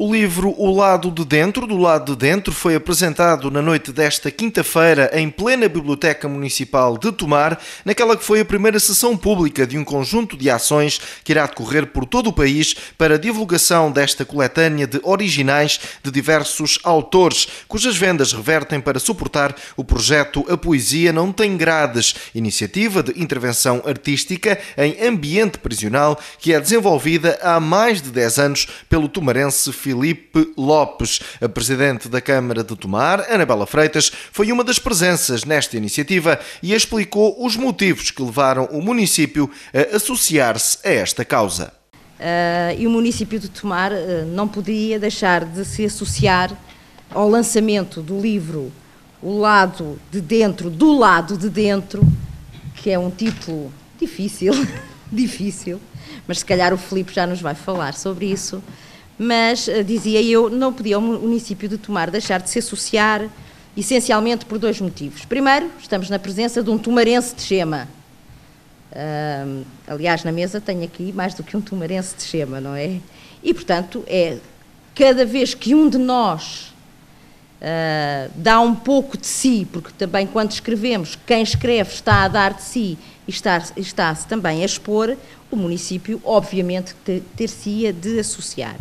O livro O Lado de Dentro, do Lado de Dentro, foi apresentado na noite desta quinta-feira em plena Biblioteca Municipal de Tomar, naquela que foi a primeira sessão pública de um conjunto de ações que irá decorrer por todo o país para a divulgação desta coletânea de originais de diversos autores, cujas vendas revertem para suportar o projeto A Poesia Não Tem Grades, iniciativa de intervenção artística em ambiente prisional que é desenvolvida há mais de 10 anos pelo tomarense Filipe Lopes. A presidente da Câmara de Tomar, Anabela Freitas, foi uma das presenças nesta iniciativa e explicou os motivos que levaram o município a associar-se a esta causa. E o município de Tomar não podia deixar de se associar ao lançamento do livro O Lado de Dentro, do Lado de Dentro, que é um título difícil, mas se calhar o Filipe já nos vai falar sobre isso. Mas, dizia eu, não podia o município de Tomar deixar de se associar, essencialmente por dois motivos. Primeiro, estamos na presença de um tomarense de Chema. Aliás, na mesa tenho aqui mais do que um tomarense de Chema, não é? E, portanto, cada vez que um de nós dá um pouco de si, porque também quando escrevemos, quem escreve está a dar de si e está-se também a expor, o município, obviamente, ter-se-ia de associar.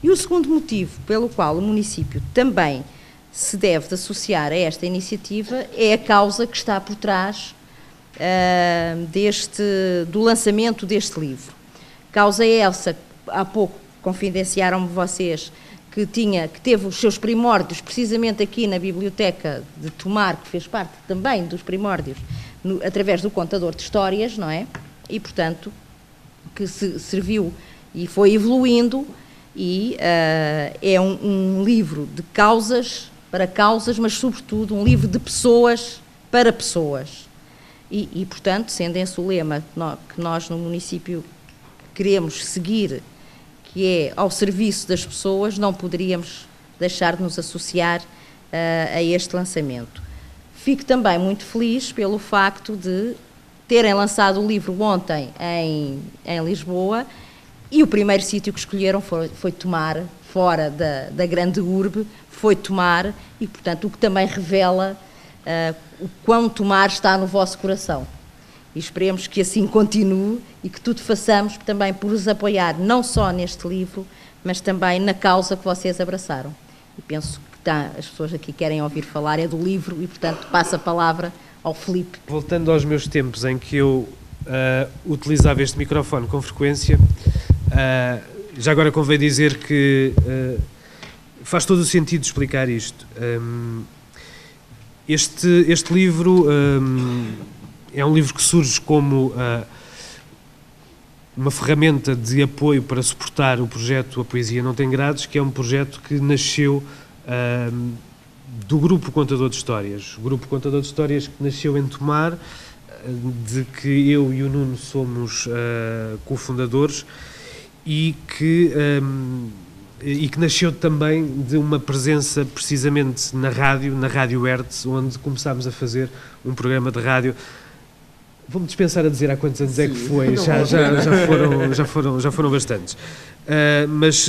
E o segundo motivo pelo qual o município também se deve de associar a esta iniciativa é a causa que está por trás do lançamento deste livro. Causa essa, há pouco confidenciaram-me vocês, que teve os seus primórdios precisamente aqui na Biblioteca de Tomar, que fez parte também dos primórdios, através do contador de histórias, não é? E, portanto, que se serviu e foi evoluindo, e é um livro de causas para causas, mas sobretudo um livro de pessoas para pessoas. E portanto, sendo esse o lema que nós no município queremos seguir, que é ao serviço das pessoas, não poderíamos deixar de nos associar a este lançamento. Fico também muito feliz pelo facto de terem lançado o livro ontem em Lisboa, e o primeiro sítio que escolheram foi Tomar, fora da grande urbe, foi Tomar, e portanto o que também revela o quão Tomar está no vosso coração. E esperemos que assim continue e que tudo façamos também por os apoiar, não só neste livro, mas também na causa que vocês abraçaram. E penso que as pessoas aqui querem ouvir falar do livro e, portanto, passo a palavra ao Filipe. Voltando aos meus tempos em que eu utilizava este microfone com frequência, já agora convém dizer que faz todo o sentido explicar isto. Este livro é um livro que surge como uma ferramenta de apoio para suportar o projeto A Poesia Não Tem Grades, que é um projeto que nasceu do Grupo Contador de Histórias. O Grupo Contador de Histórias que nasceu em Tomar, de que eu e o Nuno somos cofundadores, e que nasceu também de uma presença precisamente na Rádio Hertz, onde começámos a fazer um programa de rádio. Vou-me dispensar a dizer há quantos anos é que foi, já foram bastantes. Mas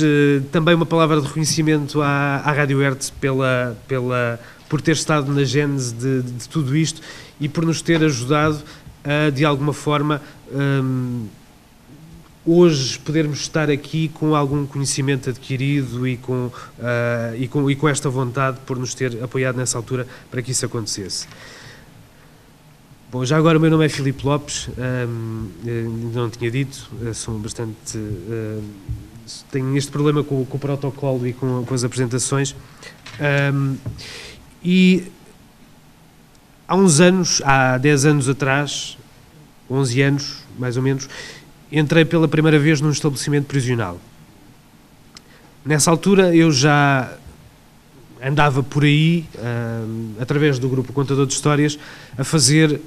também uma palavra de reconhecimento à Rádio Hertz por ter estado na gênese de tudo isto e por nos ter ajudado a, de alguma forma, hoje podermos estar aqui com algum conhecimento adquirido e com esta vontade por nos ter apoiado nessa altura para que isso acontecesse. Bom, já agora o meu nome é Filipe Lopes, não tinha dito, sou bastante... tenho este problema com o protocolo e com as apresentações. E há uns anos, há 10 anos atrás, 11 anos, mais ou menos, entrei pela primeira vez num estabelecimento prisional. Nessa altura eu já andava por aí, através do Grupo Contador de Histórias, a fazer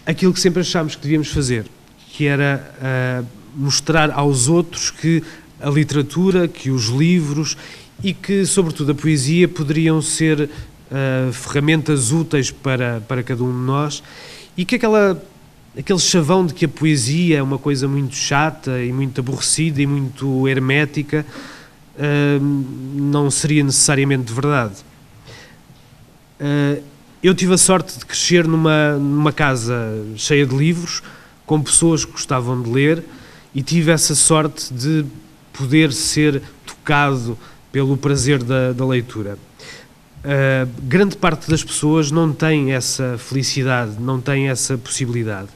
aquilo que sempre achámos que devíamos fazer, que era mostrar aos outros que a literatura, que os livros e que, sobretudo, a poesia poderiam ser ferramentas úteis para cada um de nós, e que aquele chavão de que a poesia é uma coisa muito chata e muito aborrecida e muito hermética não seria necessariamente verdade. Eu tive a sorte de crescer numa casa cheia de livros, com pessoas que gostavam de ler, e tive essa sorte de poder ser tocado pelo prazer da leitura. Grande parte das pessoas não tem essa felicidade, não tem essa possibilidade.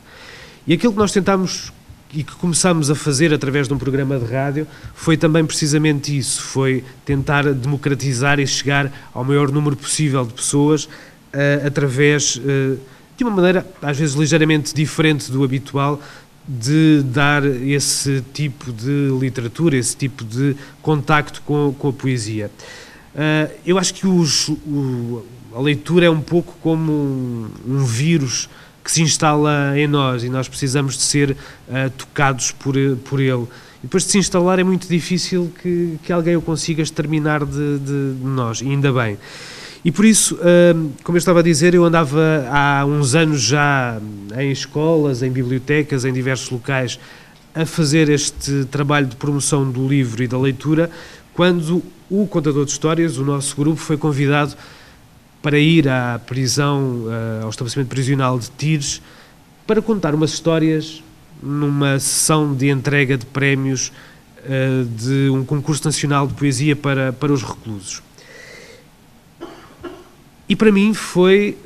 E aquilo que nós tentámos e que começámos a fazer através de um programa de rádio foi também precisamente isso, foi tentar democratizar e chegar ao maior número possível de pessoas através de uma maneira às vezes ligeiramente diferente do habitual, de dar esse tipo de literatura, esse tipo de contacto com a poesia. Eu acho que a leitura é um pouco como um vírus que se instala em nós e nós precisamos de ser tocados por ele. E depois de se instalar é muito difícil que alguém o consiga exterminar de nós, e ainda bem. E por isso, como eu estava a dizer, eu andava há uns anos já em escolas, em bibliotecas, em diversos locais, a fazer este trabalho de promoção do livro e da leitura, quando o Contador de Histórias, o nosso grupo, foi convidado para ir à prisão, ao estabelecimento prisional de Tires, para contar umas histórias numa sessão de entrega de prémios de um concurso nacional de poesia para os reclusos. E para mim foi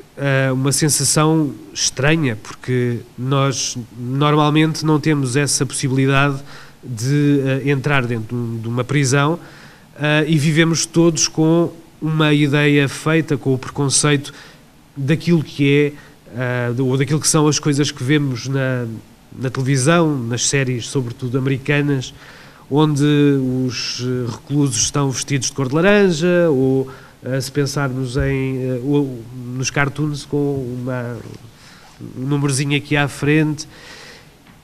uma sensação estranha, porque nós normalmente não temos essa possibilidade de entrar dentro de uma prisão e vivemos todos com uma ideia feita, com o preconceito daquilo que é, ou daquilo que são as coisas que vemos na televisão, nas séries, sobretudo americanas, onde os reclusos estão vestidos de cor de laranja, ou se pensarmos nos cartoons com um númerozinho aqui à frente.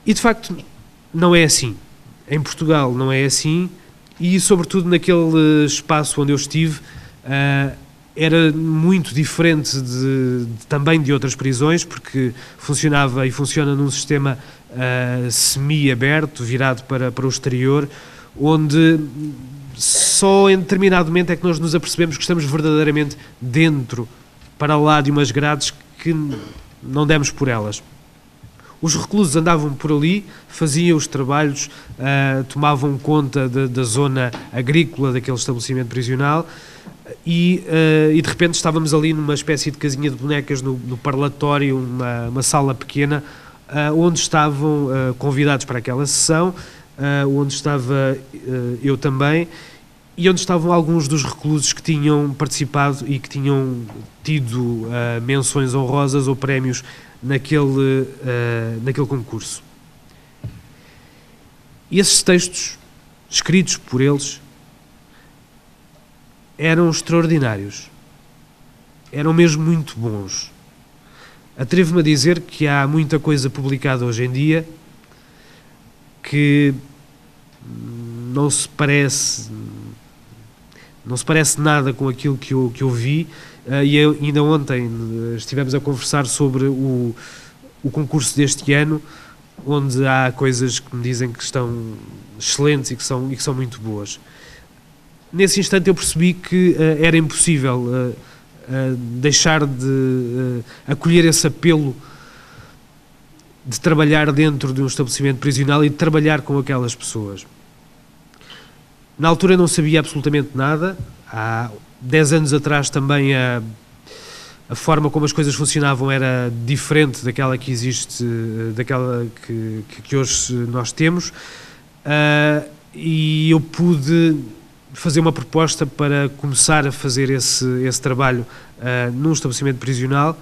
E de facto não é assim. Em Portugal não é assim, e sobretudo naquele espaço onde eu estive, era muito diferente também de outras prisões, porque funcionava e funciona num sistema semi-aberto, virado para o exterior, onde só em determinado momento é que nós nos apercebemos que estamos verdadeiramente dentro, para lá de umas grades que não demos por elas. Os reclusos andavam por ali, faziam os trabalhos, tomavam conta da zona agrícola daquele estabelecimento prisional e de repente estávamos ali numa espécie de casinha de bonecas no parlatório, uma sala pequena, onde estavam convidados para aquela sessão, onde estava eu também, e onde estavam alguns dos reclusos que tinham participado e que tinham tido menções honrosas ou prémios naquele concurso. E esses textos, escritos por eles, eram extraordinários. Eram mesmo muito bons. Atrevo-me a dizer que há muita coisa publicada hoje em dia que não se parece nada com aquilo que eu vi, e ainda ontem estivemos a conversar sobre o concurso deste ano, onde há coisas que me dizem que estão excelentes e que são muito boas. Nesse instante eu percebi que era impossível deixar de acolher esse apelo de trabalhar dentro de um estabelecimento prisional e de trabalhar com aquelas pessoas. Na altura não sabia absolutamente nada. Há 10 anos atrás também a forma como as coisas funcionavam era diferente daquela que existe, daquela que hoje nós temos, e eu pude fazer uma proposta para começar a fazer esse trabalho num estabelecimento prisional.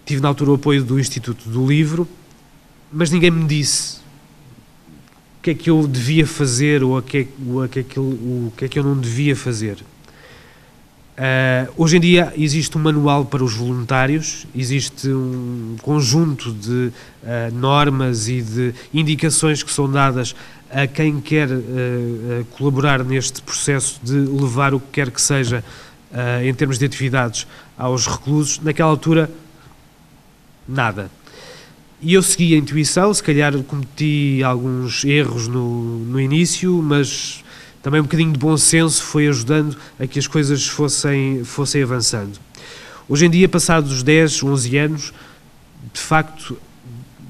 Tive na altura o apoio do Instituto do Livro, mas ninguém me disse o que é que eu devia fazer ou o que é que eu não devia fazer. Hoje em dia existe um manual para os voluntários, existe um conjunto de normas e de indicações que são dadas a quem quer colaborar neste processo de levar o que quer que seja em termos de atividades aos reclusos. Naquela altura, nada. E eu segui a intuição, se calhar cometi alguns erros no início, mas também um bocadinho de bom senso foi ajudando a que as coisas fossem avançando. Hoje em dia, passados 10, 11 anos, de facto,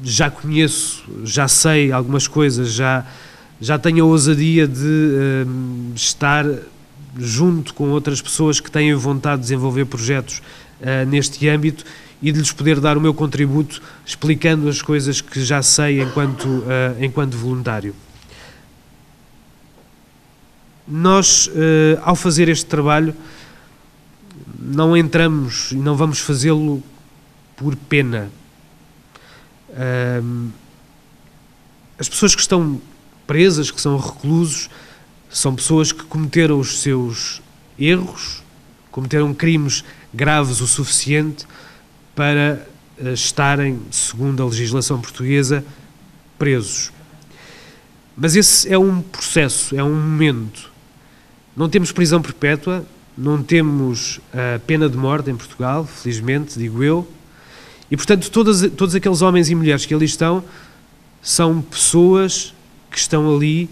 já conheço, já sei algumas coisas, já tenho a ousadia de estar junto com outras pessoas que têm vontade de desenvolver projetos neste âmbito e de lhes poder dar o meu contributo explicando as coisas que já sei enquanto voluntário. Nós, ao fazer este trabalho, não entramos e não vamos fazê-lo por pena. As pessoas que estão presas, que são reclusos, são pessoas que cometeram os seus erros, cometeram crimes graves o suficiente para estarem, segundo a legislação portuguesa, presos. Mas esse é um processo, é um momento. Não temos prisão perpétua, não temos pena de morte em Portugal, felizmente, digo eu, e, portanto, todos aqueles homens e mulheres que ali estão são pessoas que estão ali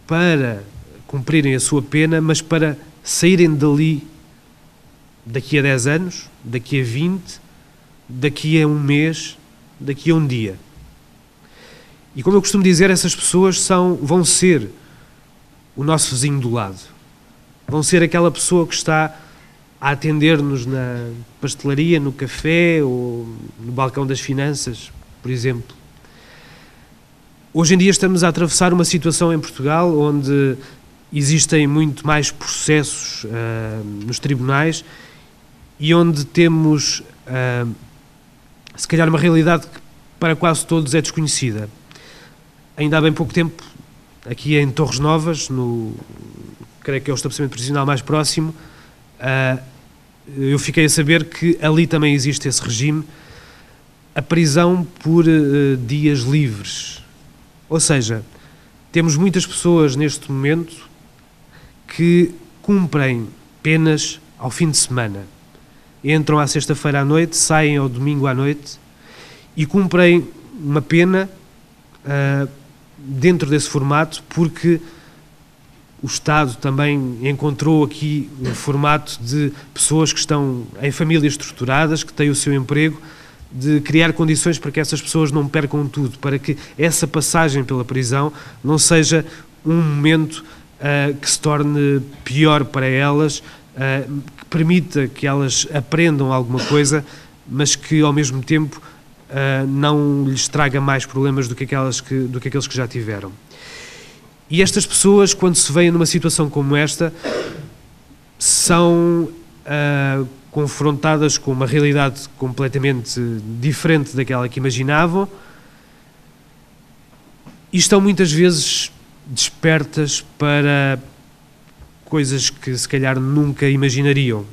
para cumprirem a sua pena, mas para saírem dali daqui a 10 anos, daqui a 20, daqui a um mês, daqui a um dia. E como eu costumo dizer, essas pessoas vão ser o nosso vizinho do lado. Vão ser aquela pessoa que está a atender-nos na pastelaria, no café ou no balcão das finanças, por exemplo. Hoje em dia estamos a atravessar uma situação em Portugal onde existem muito mais processos nos tribunais e onde temos, se calhar, uma realidade que para quase todos é desconhecida. Ainda há bem pouco tempo, aqui em Torres Novas, creio que é o estabelecimento prisional mais próximo, eu fiquei a saber que ali também existe esse regime, a prisão por dias livres. Ou seja, temos muitas pessoas neste momento que cumprem penas ao fim de semana. Entram à sexta-feira à noite, saem ao domingo à noite e cumprem uma pena dentro desse formato, porque o Estado também encontrou aqui um formato de pessoas que estão em famílias estruturadas, que têm o seu emprego, de criar condições para que essas pessoas não percam tudo, para que essa passagem pela prisão não seja um momento que se torne pior para elas, que permita que elas aprendam alguma coisa, mas que ao mesmo tempo não lhes traga mais problemas do que aqueles que já tiveram. E estas pessoas, quando se veem numa situação como esta, são confrontadas com uma realidade completamente diferente daquela que imaginavam e estão muitas vezes despertas para coisas que se calhar nunca imaginariam,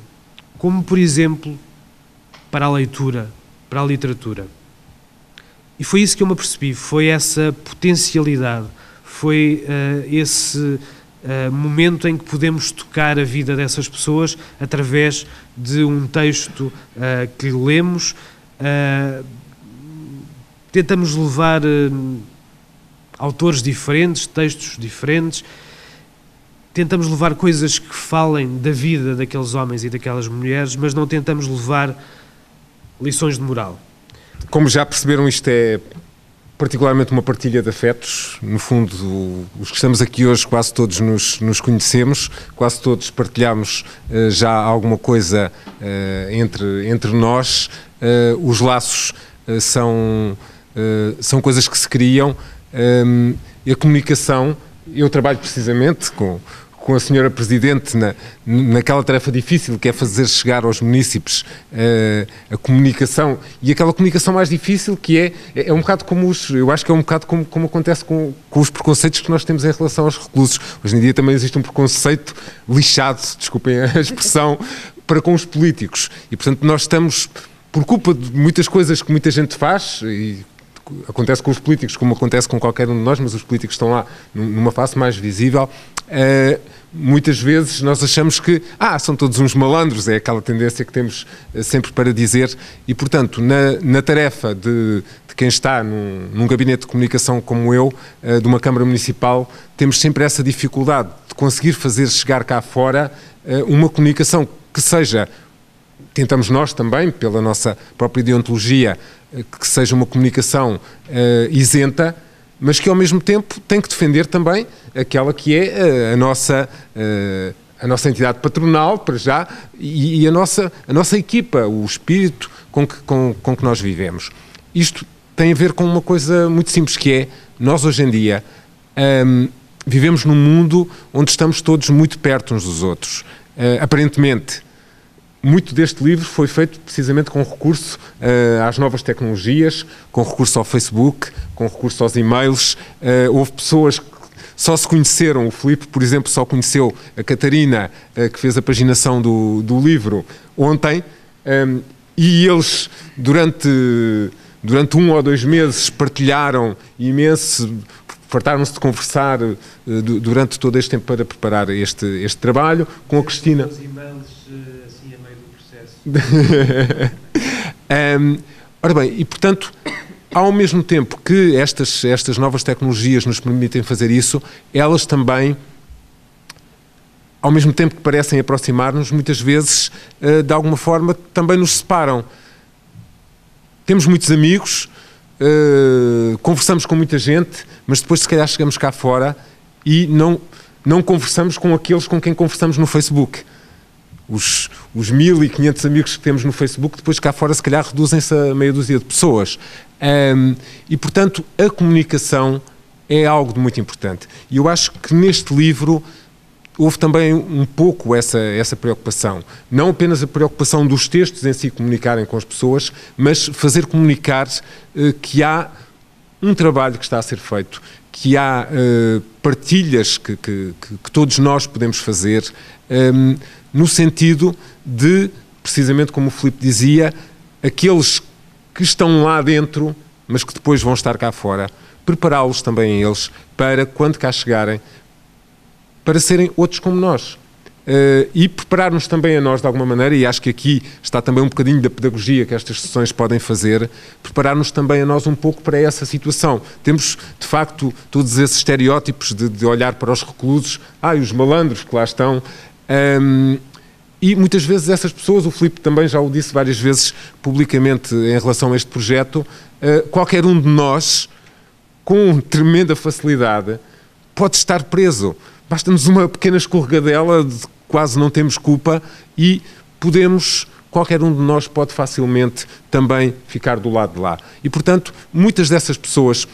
como por exemplo para a leitura, para a literatura. E foi isso que eu me apercebi, foi essa potencialidade, foi esse momento em que podemos tocar a vida dessas pessoas através de um texto que lemos. Tentamos levar autores diferentes, textos diferentes, tentamos levar coisas que falem da vida daqueles homens e daquelas mulheres, mas não tentamos levar lições de moral. Como já perceberam, isto é particularmente uma partilha de afetos. No fundo, os que estamos aqui hoje quase todos nos conhecemos, quase todos partilhamos já alguma coisa entre nós. Os laços são coisas que se criam. E a comunicação, eu trabalho precisamente com a senhora Presidente naquela tarefa difícil que é fazer chegar aos munícipes a comunicação, e aquela comunicação mais difícil que é um bocado como eu acho que é um bocado como acontece com os preconceitos que nós temos em relação aos reclusos. Hoje em dia também existe um preconceito lixado, desculpem a expressão, para com os políticos, e portanto nós estamos, por culpa de muitas coisas que muita gente faz, e acontece com os políticos, como acontece com qualquer um de nós, mas os políticos estão lá numa face mais visível. Muitas vezes nós achamos que são todos uns malandros, é aquela tendência que temos sempre para dizer, e portanto na tarefa de quem está num gabinete de comunicação como eu, de uma Câmara Municipal, temos sempre essa dificuldade de conseguir fazer chegar cá fora uma comunicação que seja, tentamos nós também, pela nossa própria deontologia, que seja uma comunicação isenta, mas que ao mesmo tempo tem que defender também aquela que é a nossa entidade patronal, para já, e a nossa equipa, o espírito com que nós vivemos. Isto tem a ver com uma coisa muito simples, que é, nós hoje em dia vivemos num mundo onde estamos todos muito perto uns dos outros. Aparentemente, muito deste livro foi feito precisamente com recurso às novas tecnologias, com recurso ao Facebook, com recurso aos e-mails. Houve pessoas que só se conheceram, o Filipe, por exemplo, só conheceu a Catarina, que fez a paginação do livro ontem, e eles, durante 1 ou 2 meses, partilharam imenso, fartaram-se de conversar durante todo este tempo para preparar este trabalho, com a Cristina. Os e-mails, assim, a meio do processo. Ora bem, e portanto, ao mesmo tempo que estas novas tecnologias nos permitem fazer isso, elas também, ao mesmo tempo que parecem aproximar-nos, muitas vezes, de alguma forma, também nos separam. Temos muitos amigos, conversamos com muita gente, mas depois se calhar chegamos cá fora e não conversamos com aqueles com quem conversamos no Facebook. Os 1.500 amigos que temos no Facebook, depois cá fora se calhar reduzem-se a meia dúzia de pessoas. E portanto a comunicação é algo de muito importante. E eu acho que neste livro houve também um pouco essa preocupação. Não apenas a preocupação dos textos em si comunicarem com as pessoas, mas fazer comunicar que há um trabalho que está a ser feito, que há partilhas que todos nós podemos fazer, no sentido de, precisamente como o Filipe dizia, aqueles que estão lá dentro, mas que depois vão estar cá fora, prepará-los também eles para, quando cá chegarem, para serem outros como nós. E preparar-nos também a nós de alguma maneira, e acho que aqui está também um bocadinho da pedagogia que estas sessões podem fazer, preparar-nos também a nós um pouco para essa situação. Temos, de facto, todos esses estereótipos de olhar para os reclusos, e os malandros que lá estão, e muitas vezes essas pessoas, o Filipe também já o disse várias vezes publicamente em relação a este projeto, qualquer um de nós, com tremenda facilidade, pode estar preso. Basta-nos uma pequena escorregadela, quase não temos culpa, e qualquer um de nós pode facilmente também ficar do lado de lá. E, portanto, muitas dessas pessoas,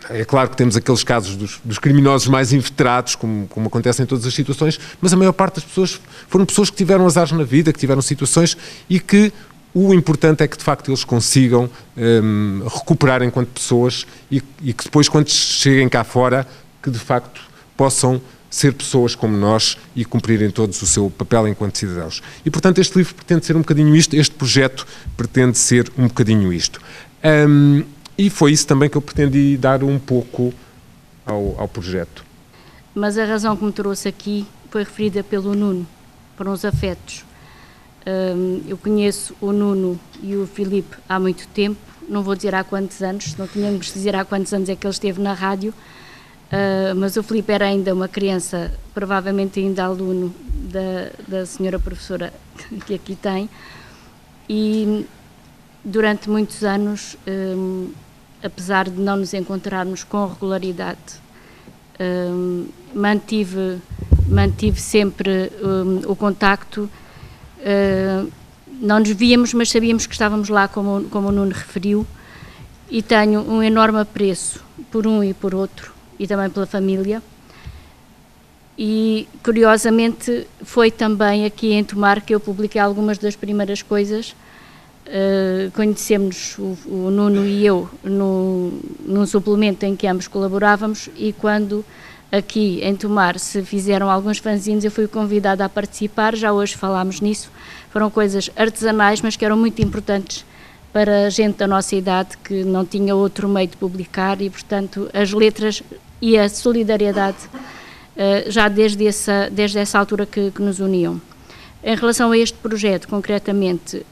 é claro que temos aqueles casos dos criminosos mais inveterados, como acontece em todas as situações, mas a maior parte das pessoas foram pessoas que tiveram azares na vida, que tiveram situações, e que o importante é que, de facto, eles consigam recuperar enquanto pessoas e que depois, quando cheguem cá fora, que, de facto, possam ser pessoas como nós e cumprirem todos o seu papel enquanto cidadãos. E, portanto, este livro pretende ser um bocadinho isto, este projeto pretende ser um bocadinho isto. E foi isso também que eu pretendi dar um pouco ao projeto. Mas a razão que me trouxe aqui foi referida pelo Nuno, foram os afetos. Eu conheço o Nuno e o Filipe há muito tempo, não vou dizer há quantos anos, não tínhamos de dizer há quantos anos é que ele esteve na rádio, mas o Filipe era ainda uma criança, provavelmente ainda aluno da senhora professora que aqui tem, e durante muitos anos, apesar de não nos encontrarmos com regularidade, mantive sempre o contacto. Não nos víamos, mas sabíamos que estávamos lá, como o Nuno referiu, e tenho um enorme apreço por um e por outro, e também pela família. E, curiosamente, foi também aqui em Tomar que eu publiquei algumas das primeiras coisas. Conhecemos o Nuno e eu num suplemento em que ambos colaborávamos, e quando aqui em Tomar se fizeram alguns fanzines, eu fui convidada a participar. Já hoje falámos nisso. Foram coisas artesanais, mas que eram muito importantes para gente da nossa idade que não tinha outro meio de publicar e, portanto, as letras e a solidariedade já desde essa altura que nos uniam. Em relação a este projeto, concretamente,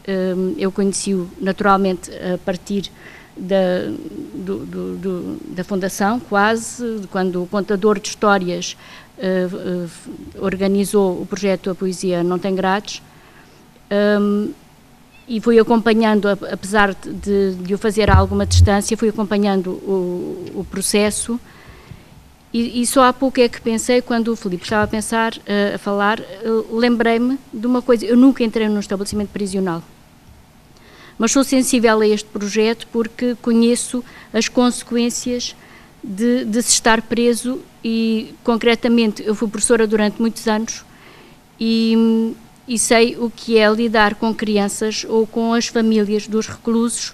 eu conheci-o naturalmente a partir da fundação, quase, quando o contador de histórias organizou o projeto A Poesia Não Tem Grades, e fui acompanhando, apesar de o fazer a alguma distância, fui acompanhando o processo. E só há pouco é que pensei, quando o Filipe estava a falar, lembrei-me de uma coisa. Eu nunca entrei num estabelecimento prisional, mas sou sensível a este projeto porque conheço as consequências de se estar preso e, concretamente, eu fui professora durante muitos anos e sei o que é lidar com crianças ou com as famílias dos reclusos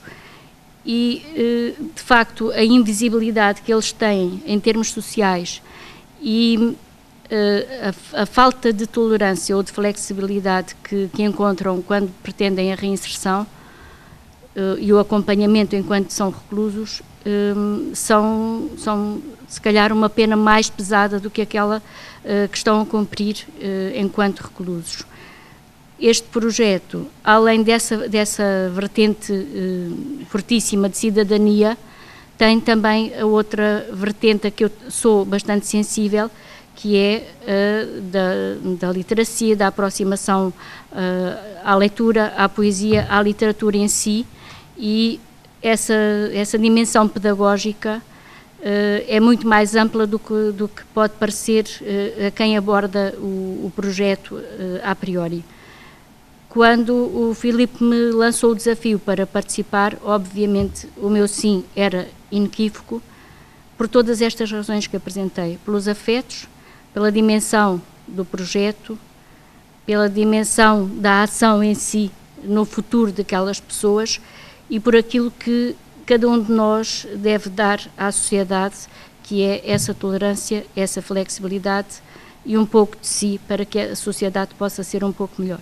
e, de facto, a invisibilidade que eles têm em termos sociais e a falta de tolerância ou de flexibilidade que encontram quando pretendem a reinserção e o acompanhamento enquanto são reclusos são se calhar uma pena mais pesada do que aquela que estão a cumprir enquanto reclusos. Este projeto, além dessa vertente fortíssima de cidadania, tem também a outra vertente a que eu sou bastante sensível, que é da literacia, da aproximação à leitura, à poesia, à literatura em si, e essa dimensão pedagógica é muito mais ampla do que pode parecer a quem aborda o projeto a priori. Quando o Filipe me lançou o desafio para participar, obviamente o meu sim era inequívoco, por todas estas razões que apresentei, pelos afetos, pela dimensão do projeto, pela dimensão da ação em si, no futuro daquelas pessoas e por aquilo que cada um de nós deve dar à sociedade, que é essa tolerância, essa flexibilidade e um pouco de si para que a sociedade possa ser um pouco melhor.